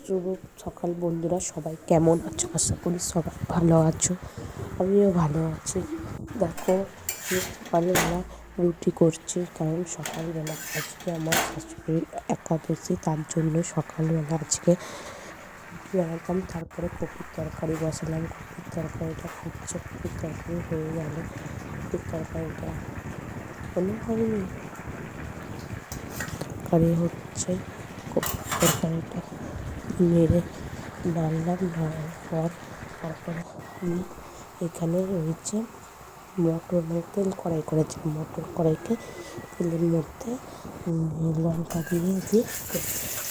শুভ সকাল বন্ধুরা, সবাই কেমন আছো? আশা করি সবাই ভালো আছো। আমিও ভালো আছি। দেখো, সকালবেলা রুটি করছি, কারণ সকালবেলা আজকে আমার শাশুড়ির একাদশী, তার জন্য সকালবেলা আজকে রুটি বানাতাম। তারপরে কপির তরকারি বসালাম। কপির তরকারিটা ফুটছে, কপির তরকারি হয়ে গেলে কপির তরকারিটা কোনো হয়নি, তরকারি হচ্ছে। কপির তরকারিটা নেড়ে নাড়লাম, নাড়ার পর তারপরে আমি এখানে রয়েছে মটর, তেল কড়াই করেছি। মটর কড়াইকে তেলের মধ্যে লঙ্কা দিয়ে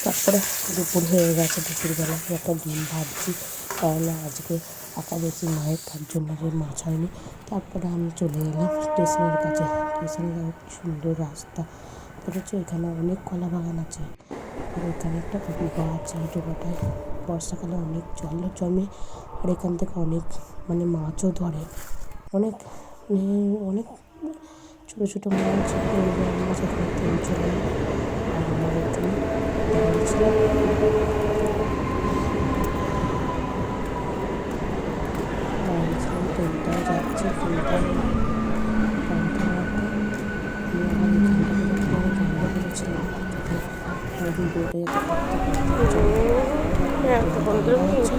তারপরে দুপুর হয়ে গেছে। দুপুরবেলা আমি একটা ডিম ভাজছি, কেননা আজকে একাদশী মায়ের, তার জন্য যে মাছ হয়নি। তারপরে আমি চলে এলাম স্টেশনের কাছে। স্টেশনে যাওয়ার কি সুন্দর রাস্তা, অথচ এখানে অনেক কলা বাগান আছে। আর এখানে একটা ডোবা আছে। এই ডোবাটায় বর্ষাকালে অনেক জল জমে, আর এখান থেকে অনেক মাছও ধরে। অনেক অনেক ছোটো ছোটো মাছ মাছে ধরতে চলে। আর আমার এখানে দাঁড়িয়েছিলাম, ট্রেনটাও যাচ্ছে। ট্রেনটাও টানতে টানতে আমি আবার এখান থেকে যখন আমি জানলা করেছিলাম যাতে নদীর রোডে যাতে পড়তে পারে, তার জন্য ট্রেন বন্ধ আছে।